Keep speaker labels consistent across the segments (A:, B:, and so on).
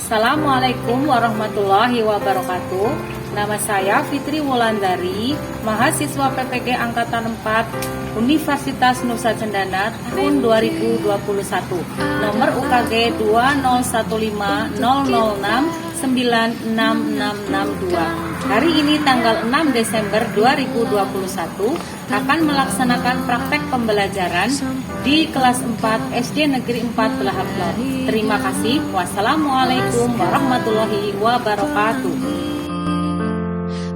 A: Assalamualaikum warahmatullahi wabarakatuh. Nama saya Fitri Wulandari, mahasiswa PPG Angkatan 4 Universitas Nusa Cendana tahun 2021. Nomor UKG 2015006966662. Hari ini tanggal 6 Desember 2021 akan melaksanakan praktek pembelajaran di kelas 4 SD Negeri 4 Belahablor. Terima kasih. Wassalamualaikum warahmatullahi wabarakatuh.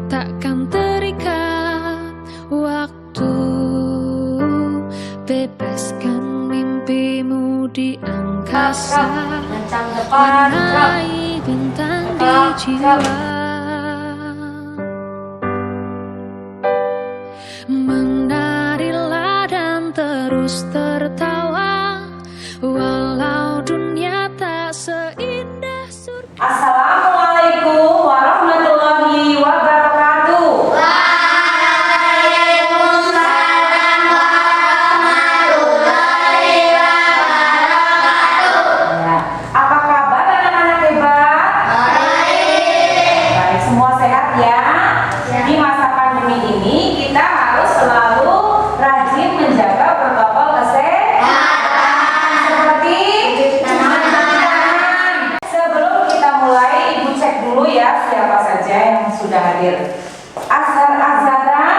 B: Takkan terikat waktu, bebaskan mimpimu di angkasa, warnai bintang di jiwa. Menarilah dan terus tertawa, walau dunia tak seindah surga.
A: Assalamualaikum warahmatullahi wabarakatuh.
C: Waalaikumsalam warahmatullahi wabarakatuh.
A: Ya. Apa kabar anak-anak hebat? Baik, semua sehat ya? Di masa pandemi ini kita harus selalu rajin menjaga protokol kesehatan seperti cuci tangan. Sebelum kita mulai, ibu cek dulu ya siapa saja yang sudah hadir. Azhar-azharan,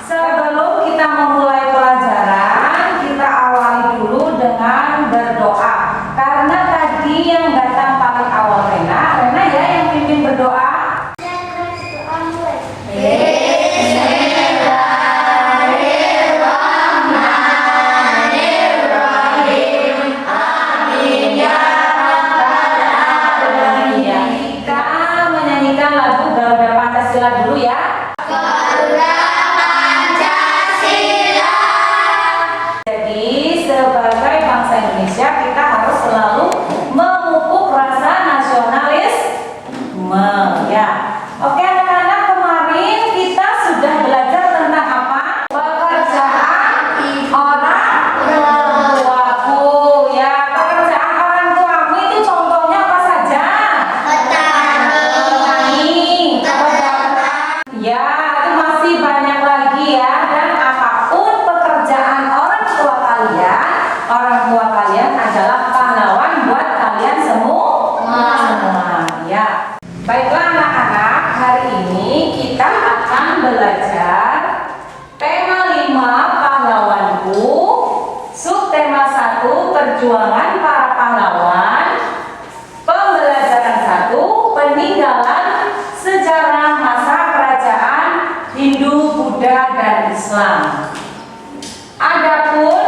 A: sebelum kita memulai pelajaran, kita awali dulu dengan berdoa. Karena tadi yang datang paling awal Rena ya yang pimpin berdoa. Kita menyanyikan lagu Garuda Pancasila dulu ya. Jadi sebagai bangsa Indonesia kita harus selalu memupuk rasa nasionalisme ya. Oke anak-anak, kemarin kita sudah belajar tentang apa? Pekerjaan orang tuaku ya. Pekerjaan orang tuamu itu contohnya apa saja? Petani, pedagang. Ya, itu masih banyak lagi ya. Dan apapun pekerjaan orang tua kalian adalah pahlawan buat kalian semua. Ya. Baiklah anak-anak, hari ini kita akan belajar tema 5 pahlawanku, subtema 1 perjuangan para pahlawan, pembelajaran 1 peninggalan sejarah masa kerajaan Hindu, Buddha, dan Islam. Adapun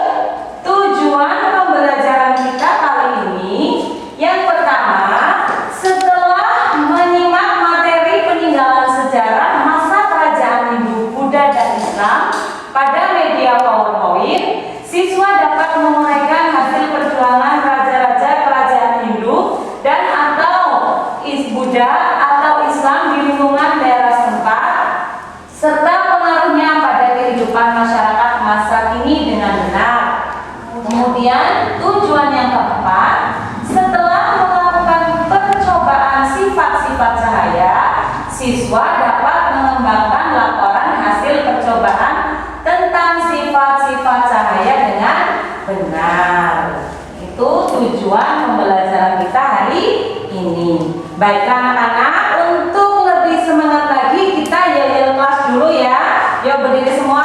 A: tujuan pembelajaran kita kali ini, yang pertama, setelah menyimak materi peninggalan sejarah masa kerajaan Hindu, Buddha, dan Islam pada media PowerPoint, siswa dapat menguraikan hasil perjuangan raja-raja kerajaan Hindu dan atau Buddha atau Islam di lingkungan daerah setempat, serta pengaruhnya pada kehidupan masyarakat masa kini dengan benar. Kemudian tujuan yang keempat, setelah melakukan percobaan sifat-sifat cahaya, siswa dapat mengembangkan laporan hasil percobaan tentang sifat-sifat cahaya dengan benar. Itu tujuan pembelajaran kita hari ini. Baiklah anak-anak, untuk lebih semangat lagi kita yel-yel kelas dulu ya. Yuk berdiri semua.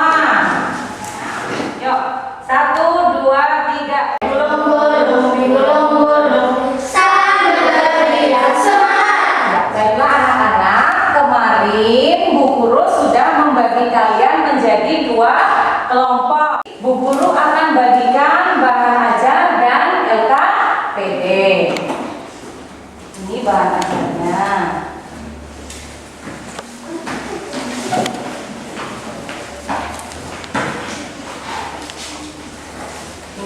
A: Yuk, 1, 2, 3. Baiklah anak-anak, kemarin Bu Guru sudah membagi kalian menjadi 2 kelompok. Bu Guru akan bagikan bahan ajar dan LKPD. Ini bahan ajarnya.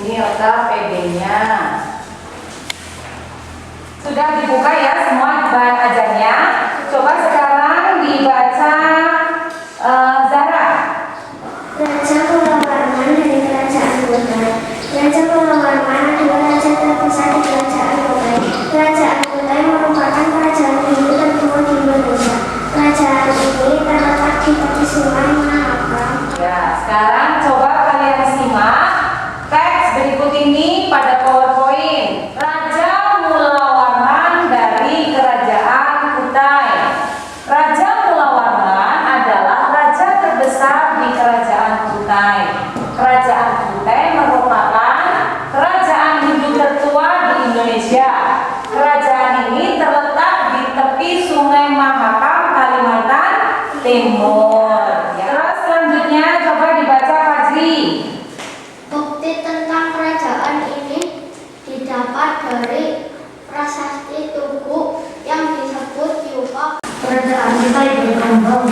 A: Ini LKPD-nya. Sudah dibuka ya semua bahan ajarnya. Coba sekarang dibaca Zara.
C: Raja Palawarman dari Kerajaan Buddha. Raja Palawarman adalah raja terbesar di Kerajaan Buddha. Kerajaan Buddha
A: Mahakam, Kalimantan Timur. Ya. Terus selanjutnya coba dibaca Fajri.
C: Bukti tentang kerajaan ini didapat dari prasasti Tugu yang disebut Yupa.
D: Kerajaan kita berkembang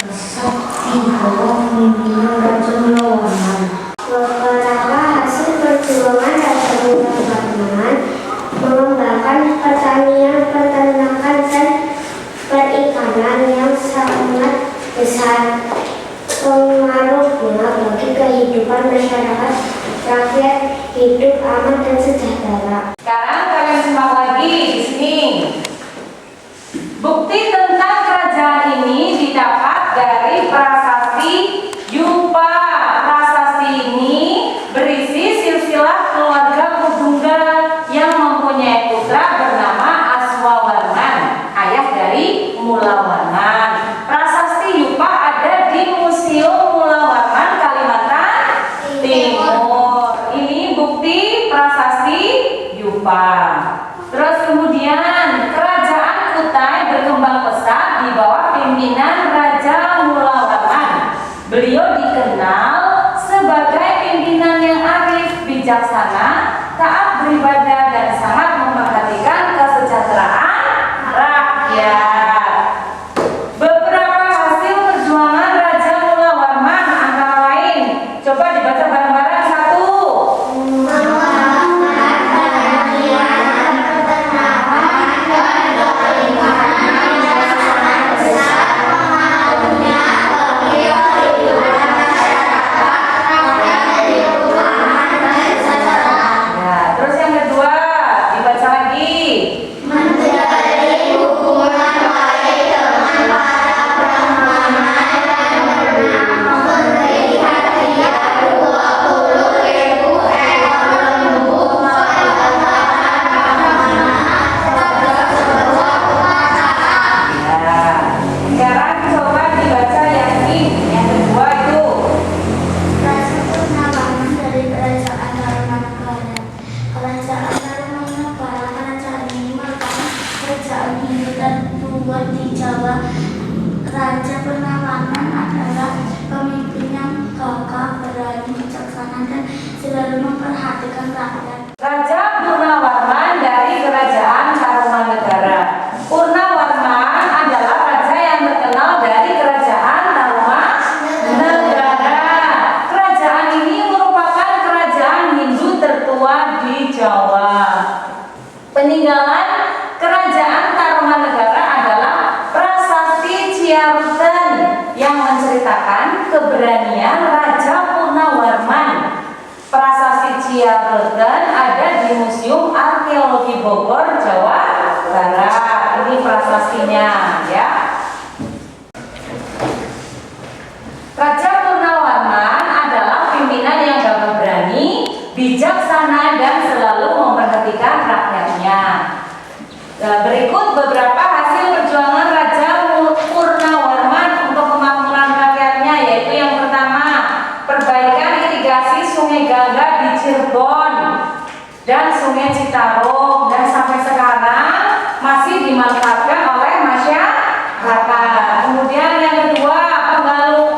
D: pesat di bawah pimpinan Raja Mulawarman.
C: Beberapa hasil perjuangan Raja Mulawarman mengembangkan pertanian, peternakan, dan perikanan yang sangat besar. Pengaruhnya bagi kehidupan masyarakat, rakyat hidup aman dan sejahtera.
A: Sekarang kalian simak lagi di sini. Bukti tentang kerajaan ini didapat dari prasasti Yupa. Prasasti ini berisi silsilah keluarga Kudungga yang mempunyai putra bernama Aswawarman, ayah dari Mulawarman. Prasasti Yupa ada di Museum Mulawarman, Kalimantan Timur. Ini bukti prasasti Yupa. Terus kemudian kerajaan Kutai berkembang pesat di bawah pimpinan Raja Mulawarman. Beliau dikenal sebagai pimpinan yang arif, bijaksana, taat beribadah, dan sangat memperhatikan kesejahteraan rakyat. Beberapa hasil perjuangan Raja Mulawarman antara lain, coba dibaca bareng-bareng. Satu, ya, terus yang kedua dibaca lagi. Ya, sekarang coba dibaca yang ini, yang kedua itu.
C: Raja Purnawarman dari Kerajaan Tarumanegara. Kerajaan Tarumanegara, kerajaan ini merupakan kerajaan Hindu tertua di Jawa. Raja Purnawarman adalah pemimpin yang gagah, berani, bijaksana, dan selalu memperhatikan rakyat.
A: Raja Purnawarman dari Kerajaan Tarumanegara. Purnawarman adalah raja yang terkenal dari Kerajaan Tarumanegara. Kerajaan ini merupakan kerajaan Hindu tertua di Jawa. Peninggalan Kerajaan Tarumanegara adalah prasasti Ciaruten yang menceritakan keberanian Raja Purnawarman. Prasasti Ciaruten ada di Museum Arkeologi Bogor, Jawa Barat. Ini prasastinya, ya. Raja Purnawarman adalah pimpinan yang gagah berani, bijaksana, dan selalu memperhatikan rakyatnya. Nah, berikut beberapa hasil perjuangan Raja Purnawarman untuk kemakmuran rakyatnya, yaitu yang pertama, perbaikan irigasi Sungai Gangga di Cirebon dan Sungai Citarum, dan sampai sekarang masih dimanfaatkan oleh masyarakat. Kemudian yang kedua,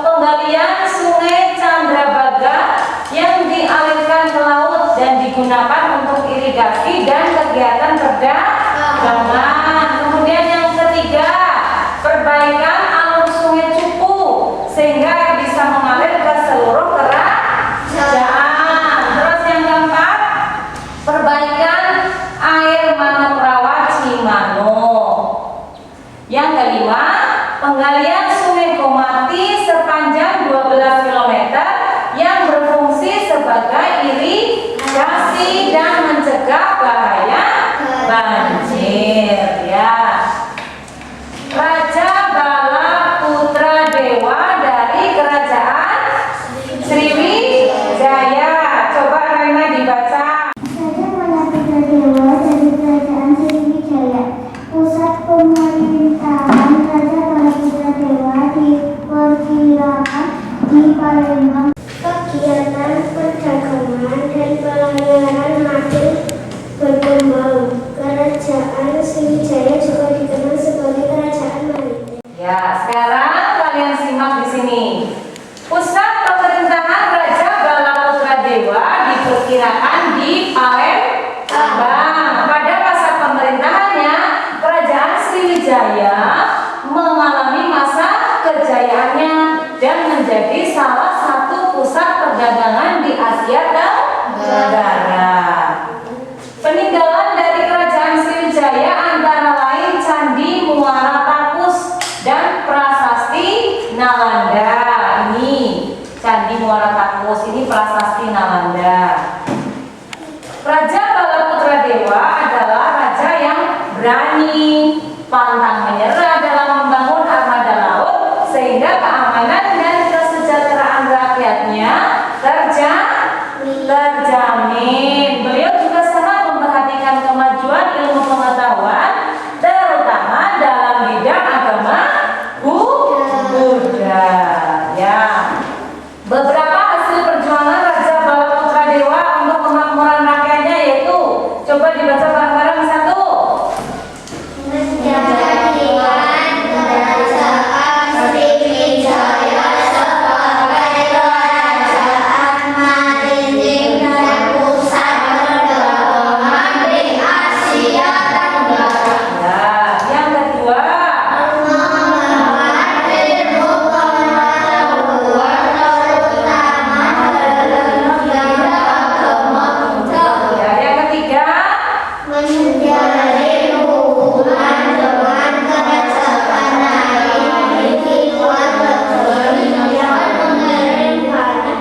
A: penggalian Sungai Candrabaga yang dialirkan ke laut dan digunakan untuk irigasi dan kegiatan perdagangan. Kemudian yang ketiga, perbaikan alur Sungai Cupu sehingga bisa mengalir ke seluruh kerajaan. Terus yang keempat, perbaikan air Manokwari Cimano. Yang kelima, penggalian Sungai Komati sepanjang 12 km yang berfungsi sebagai irigasi dan mencegah bahaya banjir, ya. Raja Bala Putra Dewa dari Kerajaan Sriwijaya. Coba Rena dibaca.
C: Raja Bala Putra Dewa dari Kerajaan Sriwijaya. Pusat pemerintahan Raja Bala Putra Dewa diperkirakan di Palembang. Kegiatan perdagangan dan pelayaran makin berkembang. Kerajaan Sriwijaya juga dikenal sebagai
A: perdagangan di Asia Tenggara. Peninggalan dari kerajaan Sriwijaya antara lain Candi Muara Takus dan Prasasti Nalanda. Ini Candi Muara Takus, ini Prasasti Nalanda. Raja Balaputra Dewa adalah raja yang berani, pantang menyerah dalam membangun armada laut sehingga keamanan dan kesejahteraan rakyatnya terjamin. Beliau juga sangat memperhatikan kemajuan ilmu pengetahuan, terutama dalam bidang agama Buddha. Ya. Beberapa hasil perjuangan Raja Balaputra Dewa untuk kemakmuran rakyatnya yaitu, coba dibaca bareng-bareng satu.
C: Menjadikan kerajaan Sriwijaya sebagai kerajaan maritim dan pusat perdagangan di Asia Tenggara.
A: Ya, yang kedua.
C: Mengembangkan ilmu pengetahuan terutama dalam bidang agama Buddha.
A: Ya, yang ketiga.
C: Menjalin hubungan dengan kerajaan lain di luar negeri yang mengirimkan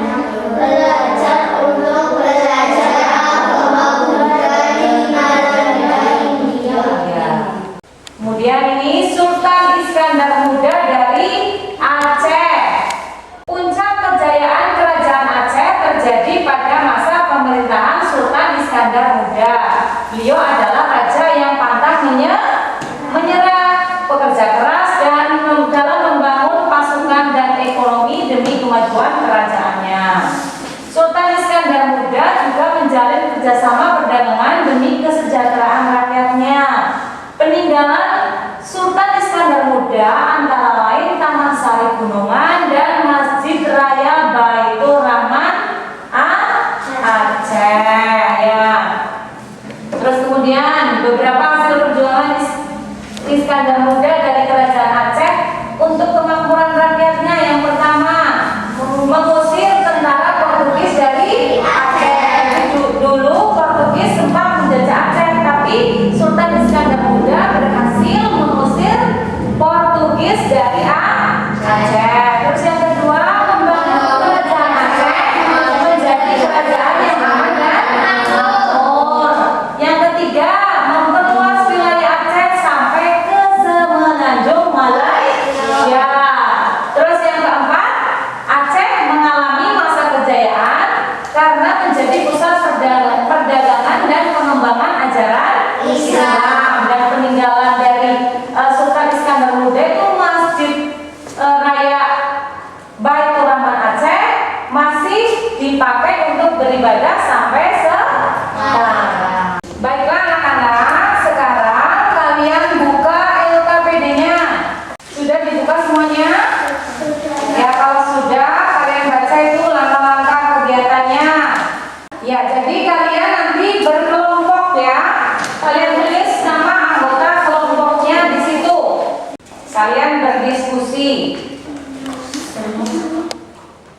C: belajar untuk belajar agama Buddha di Nalanda, India.
A: Ya. Kemudian ini Sultan Iskandar Muda dari Aceh. Puncak kejayaan kerajaan Aceh terjadi pada masa pemerintahan Sultan Iskandar Muda. Beliau adalah raja yang pantang menyerah, pekerja keras dan dalam membangun pasukan dan ekonomi demi kemajuan kerajaannya. Sultan Iskandar Muda juga menjalin kerjasama perdagangan demi kesejahteraan rakyatnya. Peninggalan Sultan Iskandar Muda antara lain Taman Sari Gunungan dan Masjid Raya Baitur Rahman Aceh. Ya. Terus kemudian beberapa hasil perjuangan Iskandar Muda dari kerajaan Aceh untuk kemakmuran rakyatnya. Yang pertama, mengusir tentara Portugis dari Aceh. Dulu Portugis sempat menjajah Aceh, tapi Sultan Iskandar Muda berhasil mengusir Portugis dari Aceh. Terus yang kedua, membangun kerajaan Aceh menjadi kerajaan yang aman dan makmur. Yang ketiga, memperluas wilayah Aceh sampai ke Semenanjung Malaysia. Terus yang keempat, Aceh mengalami masa kejayaan karena menjadi pusat perdagangan dan pengembangan ajaran Islam. Dan peninggalan dari Sultan Iskandar Muda itu Masjid Raya Baitur Rahman Aceh masih dipakai untuk beribadah sampai sekarang. Baiklah anak-anak, sekarang kalian buka LKPD-nya. Sudah dibuka semuanya? Ya, kalau sudah, kalian baca itu langkah-langkah kegiatannya. Ya, jadi kalian nanti berkelompok ya. Kalian tulis nama anggota kelompoknya di situ. Kalian berdiskusi.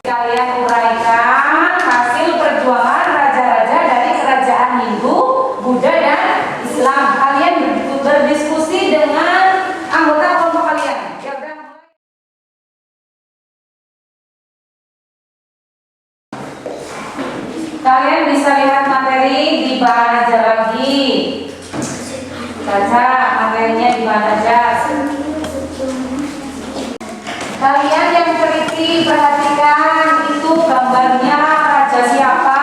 A: Kalian uraikan hasil perjuangan raja-raja dari kerajaan Hindu, Buddha, dan Islam. Kalian berdiskusi dengan anggota kelompok kalian. Ya udah, mulai. Kalian bisa lihat materi di bahan ajar lagi. Baca materinya di bahan ajar. Kalian yang teliti perhatikan itu gambarnya raja siapa.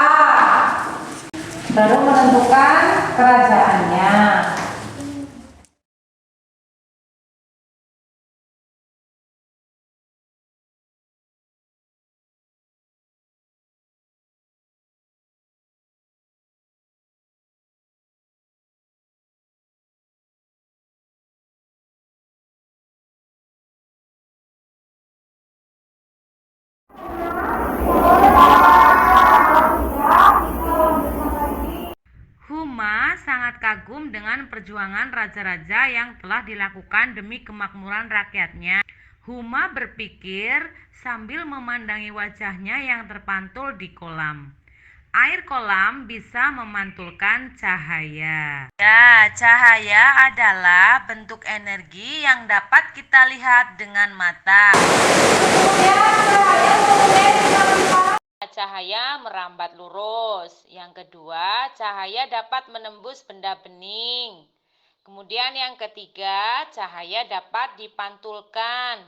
A: Baru menentukan kerajaannya. Huma sangat kagum dengan perjuangan raja-raja yang telah dilakukan demi kemakmuran rakyatnya. Huma berpikir sambil memandangi wajahnya yang terpantul di kolam. Air kolam bisa memantulkan cahaya. Ya, cahaya adalah bentuk energi yang dapat kita lihat dengan mata. Cahaya merambat lurus. Yang kedua, cahaya dapat menembus benda bening. Kemudian yang ketiga, cahaya dapat dipantulkan.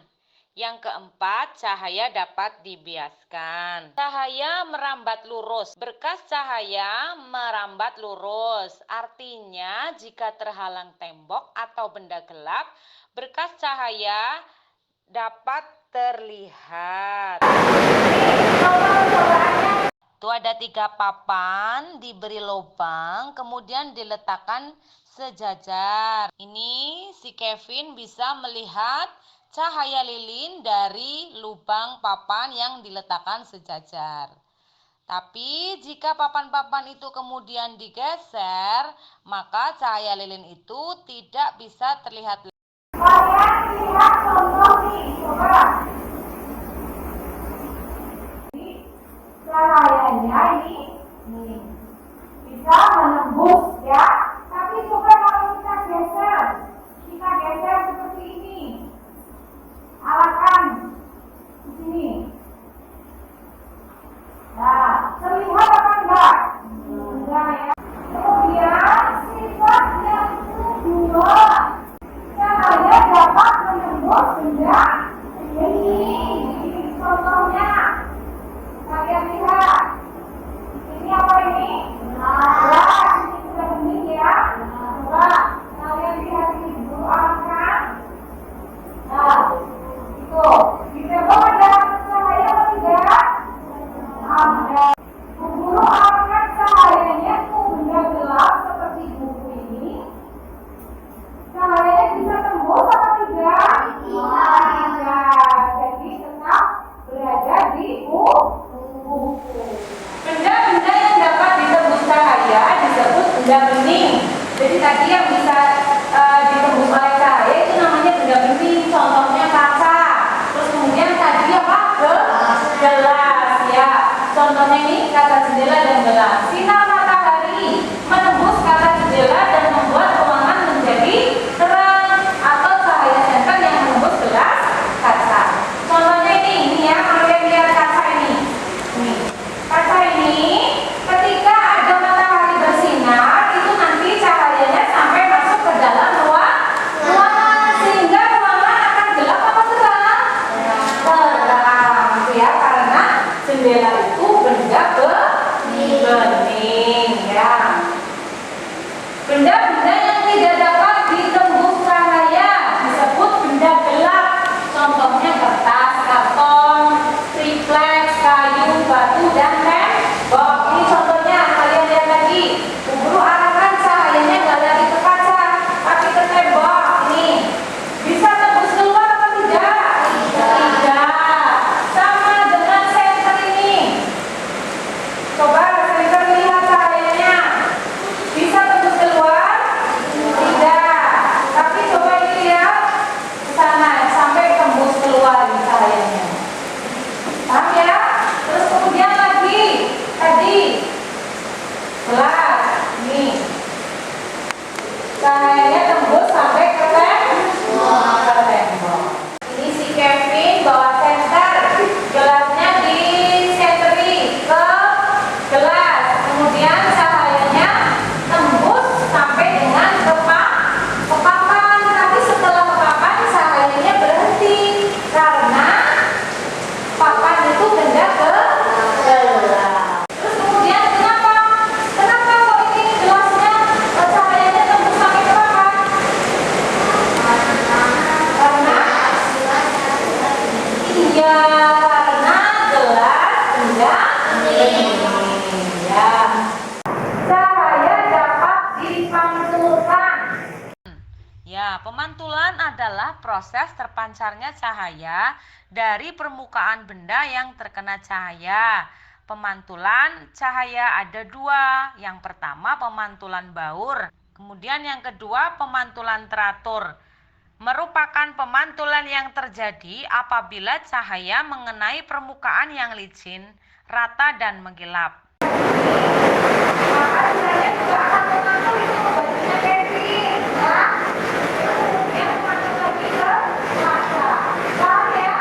A: Yang keempat, cahaya dapat dibiaskan. Cahaya merambat lurus. Berkas cahaya merambat lurus. Artinya, jika terhalang tembok atau benda gelap, berkas cahaya dapat terlihat. Itu ada 3 papan, diberi lubang, kemudian diletakkan sejajar. Ini si Kevin bisa melihat cahaya lilin dari lubang papan yang diletakkan sejajar. Tapi jika papan-papan itu kemudian digeser, maka cahaya lilin itu tidak bisa terlihat.
C: Kalian lihat contoh nih, coba. Cahayanya ini bisa menembus ya, tapi coba kalau kita geser seperti ini, arahkan di sini. Nah, terlihat apa enggak? Enggak ya. Kemudian sifat yang kedua, cahaya dapat menembus benda ini contohnya. Kalian lihat, ini apa ini? Gelas, ini sudah bening ya. Coba kalian lihat ini dulu arahkan. Nah, itu di tembok ada cahaya atau tidak? Ada. Guru arahkan cahayanya ke benda gelap seperti buku ini. Cahayanya bisa tembus atau tidak? Tidak. Jadi tetap berada di buku. Benda-benda yang dapat ditembus cahaya disebut benda bening. Jadi tadi yang bisa ditembus oleh cahaya itu namanya benda bening. Contohnya kaca. Terus kemudian tadi apa? Gelas ya. Contohnya ini kaca jendela dan gelas. Sinar matahari menembus kaca jendela dan membuat ruangan menjadi terang, atau cahaya senter yang menembus gelas kaca. Contohnya ini ya, kalian lihat kaca ini. Nih, kaca ini ketika ada matahari bersinar, itu nanti cahayanya sampai masuk ke dalam ruangan, sehingga ruangan akan gelap apa terang? Terang, ya, karena jendela itu benda bening, ya. Benda-benda yang tidak dapat ditembus cahaya disebut benda gelap. Contohnya kertas, karton, triplek, kayu, batu, dan tembok. Ini contohnya, kalian lihat lagi. Guru arahkan cahayanya nggak lagi ke kaca, tapi ke tembok. Ini bisa tembus keluar atau tidak? Tidak. Sama dengan senter ini. Coba senter lihat cahayanya. Bisa tembus keluar? Tidak. Tapi coba ini lihat ke sana sampai tembus keluar nih cahayanya. Paham ya? Terus kemudian lagi tadi gelas nih. Cahayanya tembus sampai ke tembok. Ini si Kevin bawa senter. Gelasnya disenteri ke gelas. Kemudian cahayanya tembus sampai dengan ke papan. Tapi setelah ke papan cahayanya berhenti karena papan itu benda gelap. Terus kemudian kenapa kok ini gelasnya cahayanya tembus sampai ke papan? Karena iya, karena gelas benda bening, ya. Cahaya dapat dipantulkan. Ya, pemantulan adalah proses terpancarnya cahaya dari permukaan benda yang terkena cahaya. Pemantulan cahaya ada 2. Yang pertama pemantulan baur, kemudian yang kedua pemantulan teratur.
A: merupakan pemantulan yang terjadi apabila cahaya mengenai permukaan yang licin, rata dan mengkilap.
C: Maka sebenarnya juga akan mengatur itu bajunya Kevin, ya. Kemudian mengatur lagi ke mata. Paham ya?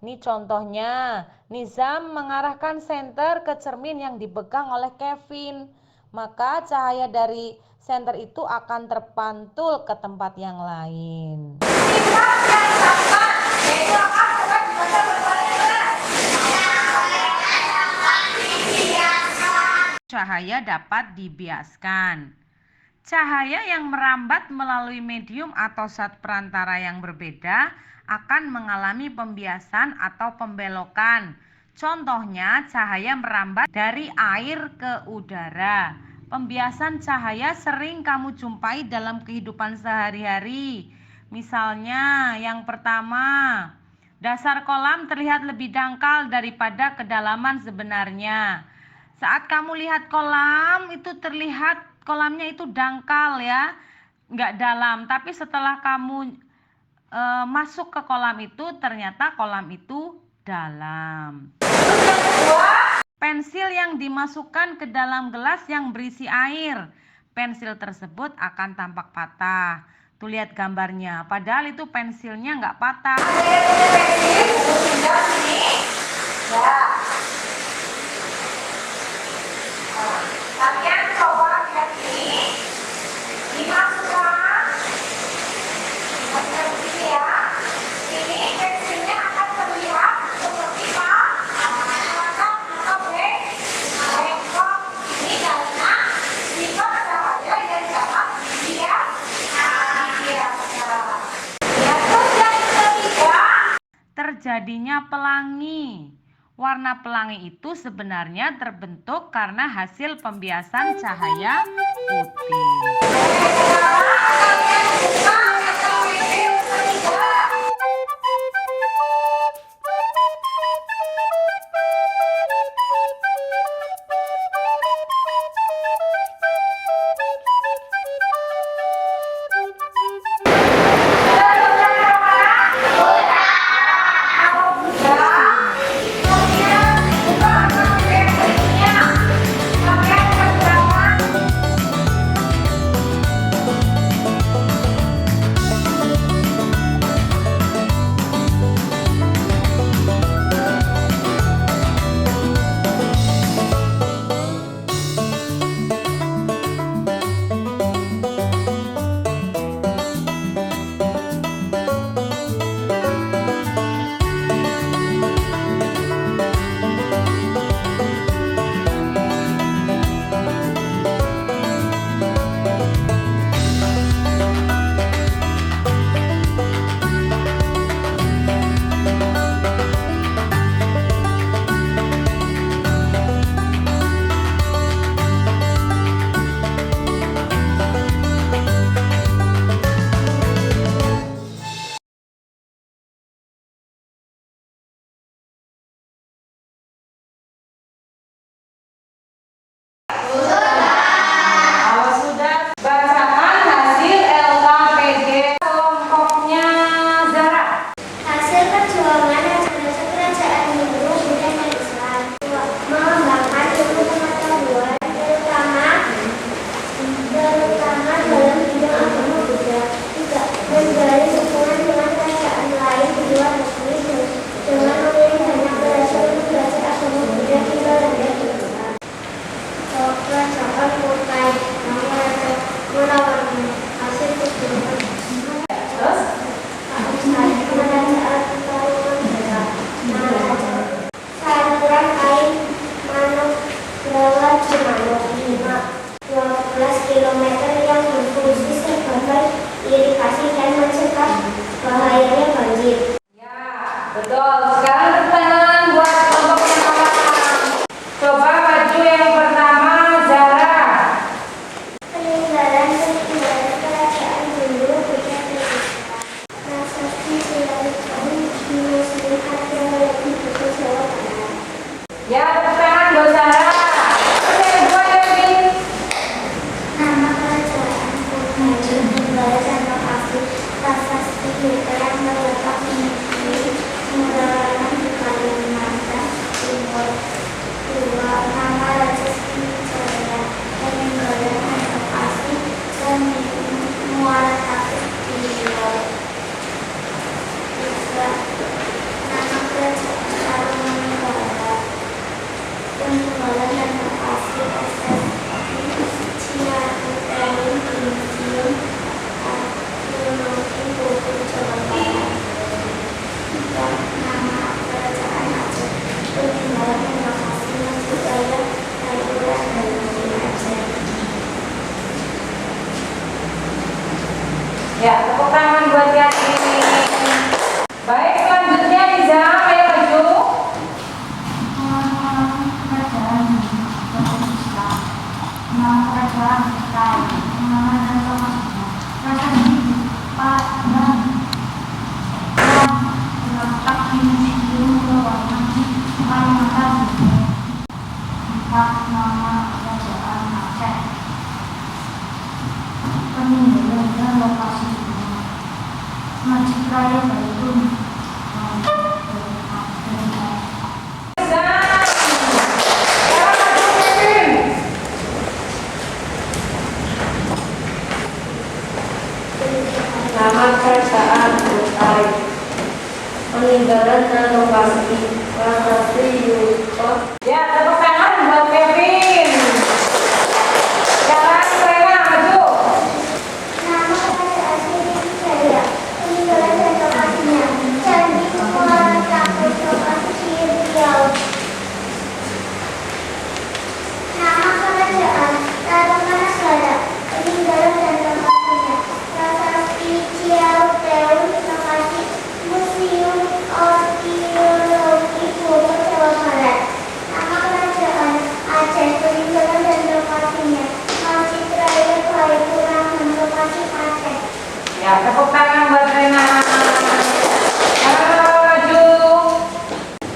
A: Ini contohnya, Nizam mengarahkan senter ke cermin yang dipegang oleh Kevin. Maka cahaya dari senter itu akan terpantul ke tempat yang lain.
C: Sifat yang keempat, yaitu apa? Coba dibaca bersama-sama.
A: Cahaya dapat dibiaskan. Cahaya yang merambat melalui medium atau zat perantara yang berbeda akan mengalami pembiasan atau pembelokan. Contohnya, cahaya merambat dari air ke udara. Pembiasan cahaya sering kamu jumpai dalam kehidupan sehari-hari. Misalnya, yang pertama, dasar kolam terlihat lebih dangkal daripada kedalaman sebenarnya. Saat kamu lihat kolam, itu terlihat kolamnya itu dangkal ya, nggak dalam. Tapi setelah kamu masuk ke kolam itu, ternyata kolam itu dalam. Pensil yang dimasukkan ke dalam gelas yang berisi air, pensil tersebut akan tampak patah. Tuh lihat gambarnya, padahal itu pensilnya nggak patah.
C: Ada yang punya pensil, tinggal sini. Ya. Kalian coba lihat ini, dimasukkan, di sini ya. Ini pensilnya akan terlihat seperti bengkok. Ini karena sifat cahaya yang dapat dibiaskan. Ya, terus yang ketiga,
A: Terjadinya pelangi. Warna pelangi itu sebenarnya terbentuk karena hasil pembiasan cahaya putih.
C: kalian buka atau pensil ketiga.
A: Kalau sudah, bacakan hasil LKPD kelompoknya Zara.
D: Hasil perjuangan raja-raja kerajaan Hindu dan Islam mengembangkan ilmu pengetahuan terutama dalam bidang agama Buddha, juga menjalin hubungan dengan kerajaan lain di luar negeri dengan mengirim banyak belajar untuk belajar agama Buddha di Belanda dan Islam. Kerajaan Kutai menawarkan hasil perjuangan
A: Terus,
D: saluran air Manograwa Cimano 12 km yang berfungsi sebagai irigasi dan mencegah bahayanya banjir.
A: ya, betul. Sekarang tepuk tangan buat kelompok yang pertama. Coba baju yang pertama, Zara.
D: Peninggalan kerajaan Hindu Buddha dan Islam. Prasasti Silakan Muslim Arkeologi Buku Jawa Barat.
A: Ya, tepuk tangan buat Zara. Terus yang kedua, Kevin.
D: Nama kerajaan Kutai Barat
A: Ya, tepuk tangan buat Yasin. Baik, selanjutnya Liza, ayo maju. Liza. Sekarang maju Kevin.
E: Nama kerajaan Kutai, peninggalan dan lokasi prasasti Yusof.
A: Ya, tepuk tangan buat Kevin. Sekarang Rena maju.
D: Nama kerajaan Sriwijaya, peninggalan dan lokasinya. Candi Muara Cakung, lokasi Riau. Nama kerajaan Tarumanagara, peninggalan dan lokasinya. Prasasti Ciau Teun, lokasi Museum Arkeologi Pulau Jawa Barat. Nama kerajaan Aceh, peninggalan dan lokasinya. Masjid Raya Paripurna, lokasi Aceh.
A: Ya, tepuk tangan buat Rena. Sekarang maju.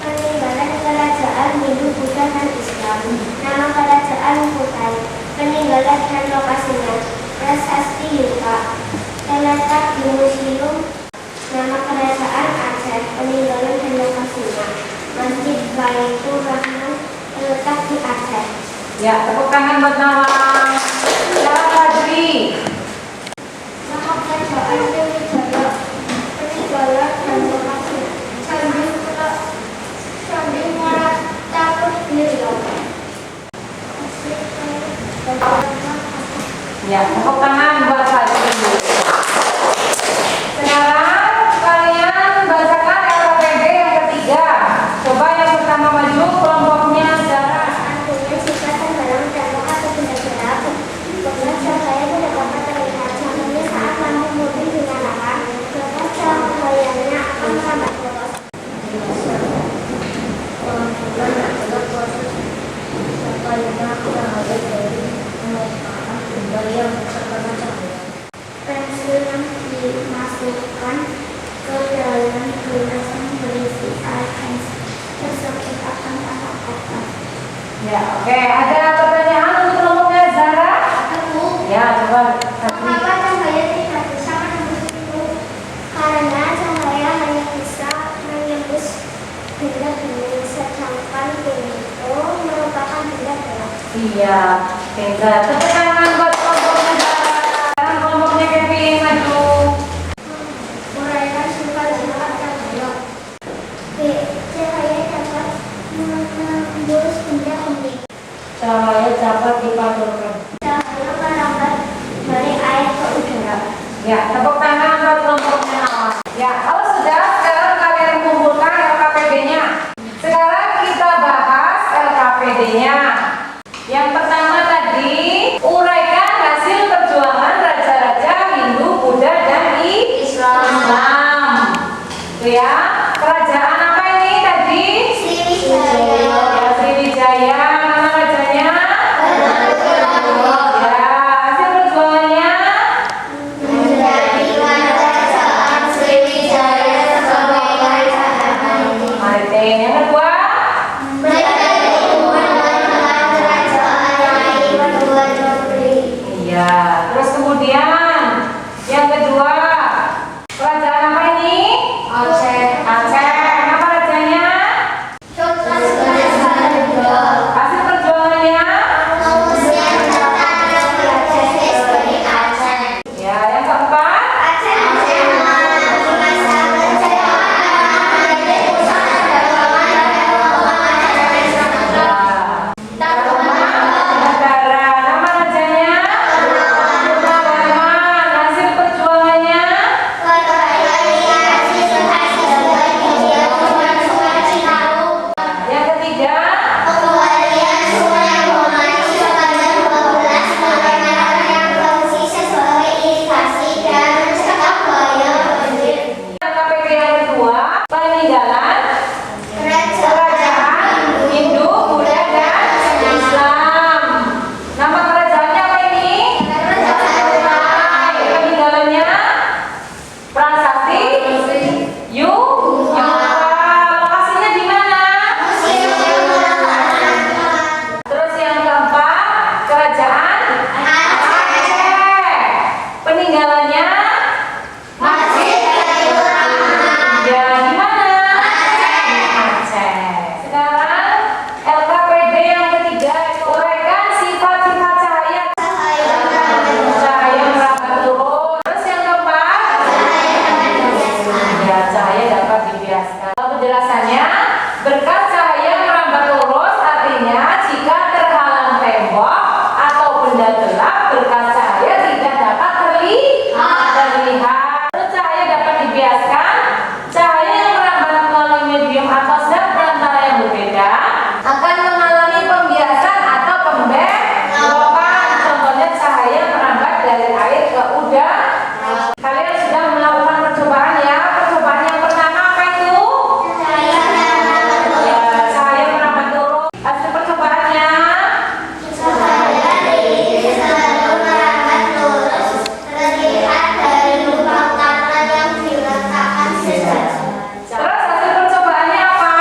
D: Peninggalan kerajaan Hindu, Buddha, dan Islam. Nama kerajaan Kutai, peninggalan dan lokasinya. Prasasti Yuka, terletak di Museum. Nama kerajaan Aceh, peninggalan dan lokasinya. Masjid Baitur Rahman, terletak di Aceh.
A: Ya, tepuk tangan buat Nawang. Sekarang Fadri.
D: Nama kerajaan Sriwijaya, peninggalan dan lokasinya. Candi Muara Cakung, Riau.
A: Ya, tepuk tangan buat Fadri. Sekarang kalian bacakan LKPD yang ketiga. Coba yang pertama maju, kelompoknya Zara.
D: Artinya sifat tenggelam dalam atau benda gelap. Kemudian cahaya tidak dapat terlihat. Contohnya saat lampu mobil dinyalakan, maka cahayanya akan merambat poros.
E: Bulan adalah proses sampainya cahaya dari penampakan benda yang terkena cahaya.
D: Pensil yang dimasukkan ke dalam gelas yang berisi air pensil tersebut akan tampak kotor.
A: Ya, oke. Ada pertanyaan untuk kelompoknya Zara? Ya, coba Fadri.
D: Mengapa cahaya tidak bisa menembus itu? Karena cahaya hanya bisa menembus benda bening, sedangkan pintu merupakan benda gelap.
A: Iya, pintar. Tepuk tangan buat kelompoknya Zara. Sekarang kelompoknya Kevin maju.
D: Uraikan sifat gelap cahaya. B. Cahaya dapat menembus benda bening.
E: Cahaya dapat dipancarkan.
D: Cahaya merambat dari air ke udara.
A: Ya, tepuk tangan buat kelompoknya Nawang. Ya, kalau sudah, sekarang kalian kumpulkan LKPD-nya. Sekarang kita bahas LKPD-nya. Yang pertama tadi, uraikan hasil perjuangan raja-raja Hindu, Buddha, dan Islam. Itu ya, kerajaan apa ini tadi?
D: Sriwijaya.
A: Ya, Sriwijaya. Nama rajanya? Ya, hasil perjuangannya?
D: Menjadikan kerajaan Sriwijaya sebagai kerajaan
A: Maritim. Yang kedua? Iya. Terus kemudian yang kedua, kerajaan apa ini?
D: Aceh.
A: Aceh. Nama rajanya? Hasil perjuangannya? Ya, yang keempat? Negara. Nama rajanya? peninggalannya? Ya, di mana? Aceh. Sekarang LKPD yang ketiga, uraikan sifat-sifat cahaya. Cahaya merambat turun. Terus yang keempat? Ya, cahaya dapat dibiaskan. Penjelasannya, berkat cahaya merambat lurus artinya jika terhalang tembok atau benda gelap, berkat cahaya tidak dapat terlihat. Terus cahaya dapat dibiaskan. Cahaya yang merambat melalui medium atau zat perantara yang berbeda akan mengalami pembiasan atau pembelokan. Contohnya cahaya merambat dari air ke udara. Kalian sudah melakukan percobaan ya. Percobaan yang pertama apa itu? Ya, cahaya merambat turun. Hasil percobaannya? Terus hasil percobaannya apa?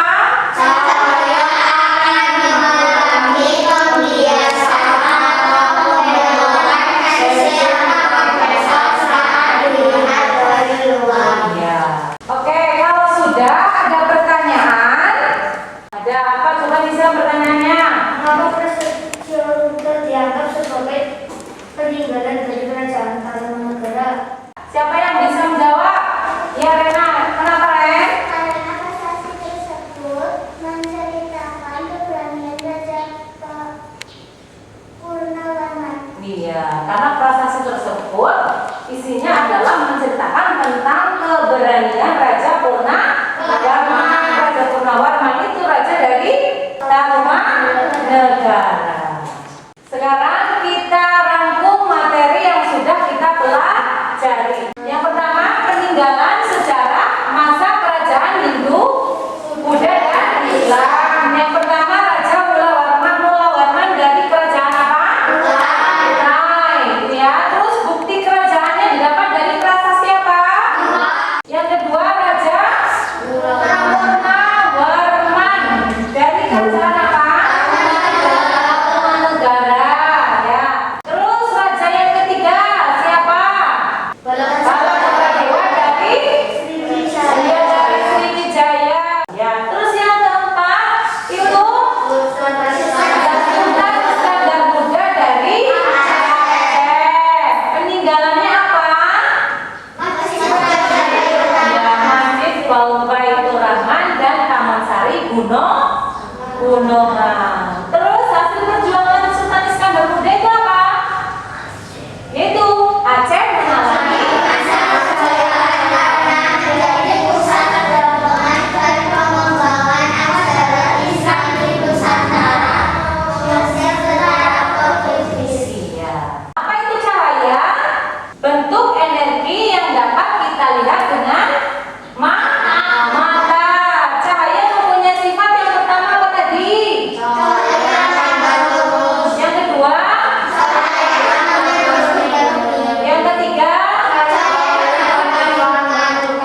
A: Ya. Oke, kalau sudah ada pertanyaan, ada apa? Coba Lisa pertanyaannya.
D: Mengapa Prasetyo dianggap sebagai peninggalan dari kerajaan Tarumanegara?
A: Siapa yang bisa menjawab? Ya, Rena. Kenapa, Ren?
D: Karena prasasti tersebut menceritakan keberanian Raja Purnawarman.
A: Iya, karena prasasti tersebut isinya adalah menceritakan tentang keberanian Raja Purnawarman. Raja Purnawarman itu raja dari Tarumanegara. Sekarang kita rangkum materi yang sudah kita pelajari. Yang pertama, peninggalan sejarah masa kerajaan Hindu, Buddha dan Islam. Yang pertama, Raja Mulawarman dari kerajaan apa? Kutai. Ya, terus bukti kerajaannya didapat dari prasasti apa? Yang kedua, Raja Mulawarman dari kerajaan apa? Tarumanegara. Ya. Terus raja yang ketiga siapa? Baladewa dari Sriwijaya. Ya, terus yang keempat itu Sultan Iskandar Muda dari Aceh. Peninggalannya apa? Ya, Masjid Baitur Rahman dan Taman Sari Gunungan. Terus hasil perjuangan Sultan Iskandar Muda itu apa? Yaitu Aceh mengalami Iya. Apa itu cahaya? Bentuk energi yang dapat kita lihat dengan mata. Cahaya mempunyai sifat yang pertama apa tadi? Yang kedua? Yang ketiga?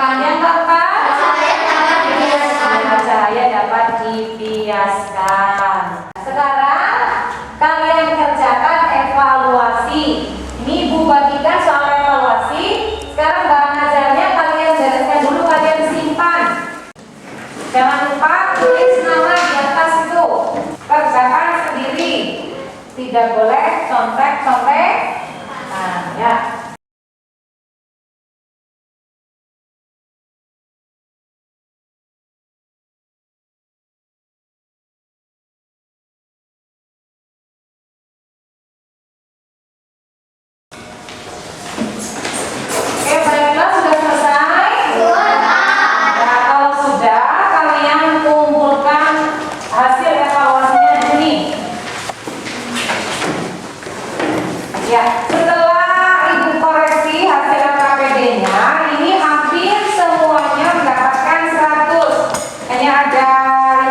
A: Yang keempat? Cahaya dapat dibiaskan. Sekarang kalian kerjakan evaluasi. Ini Ibu bagikan soal evaluasi. Sekarang bahan ajarnya kalian bereskan dulu, kalian simpan. Jangan lupa tulis nama di atas itu. Kerjakan sendiri. Tidak boleh contek-contek. Nah, ya. Oke, baiklah, sudah selesai? Nah, kalau sudah, kalian kumpulkan hasil evaluasinya di sini. Ya, setelah Ibu koreksi hasil LKPD-nya, ini hampir semuanya mendapatkan 100. Hanya ada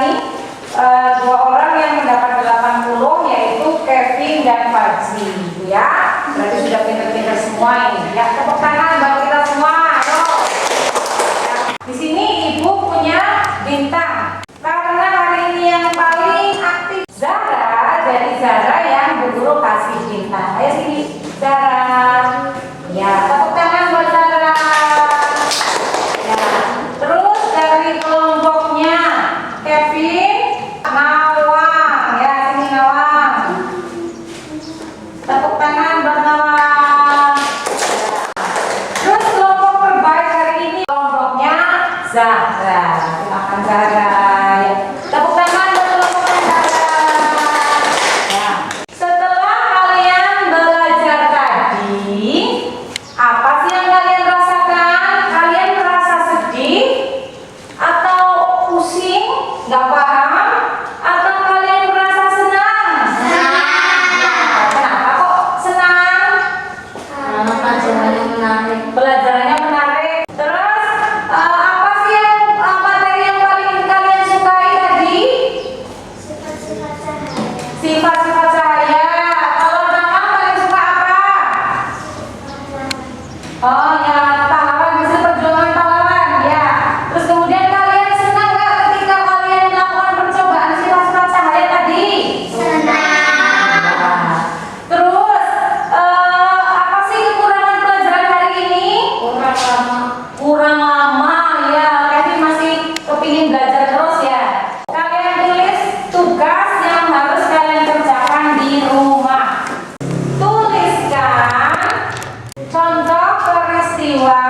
A: ini 2 orang yang mendapat 80, yaitu Kevin dan Fajri, ya. Berarti sudah pinter-pinter semua ini. Ya, tepuk tangan buat kita semua. Ayo. Ya, di sini Ibu punya bintang. Karena hari ini yang paling aktif Zara, jadi Zara yang Bu Guru kasih bintang. Ayo sini, Zara. Ya, tepuk
E: Menarik.
A: Pelajarannya menarik. Terus apa sih yang materi yang paling kalian sukai tadi?
D: Sifat-sifat cahaya.
A: Sifat-sifat cahaya. Kalau Nana paling suka apa? Oh ya, pahlawan, hasil perjuangan pahlawan ya. Terus kemudian kalian senang nggak ketika kalian melakukan percobaan sifat-sifat cahaya tadi? Nah, terus apa sih kekurangan pelajaran hari ini?
E: Kurang lama.
A: Kurang lama ya, Kevin masih kepingin belajar terus ya. Kalian tulis tugas yang harus kalian kerjakan di rumah. Tuliskan contoh peristiwa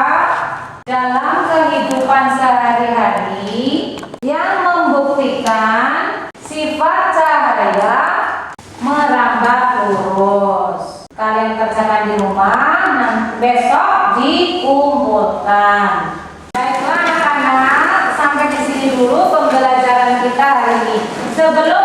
A: dalam kehidupan sehari-hari yang membuktikan sifat cahaya merambat lurus. Kalian kerjakan di rumah, besok dikumpulkan. Baiklah anak-anak, sampai di sini dulu pembelajaran kita hari ini. Sebelum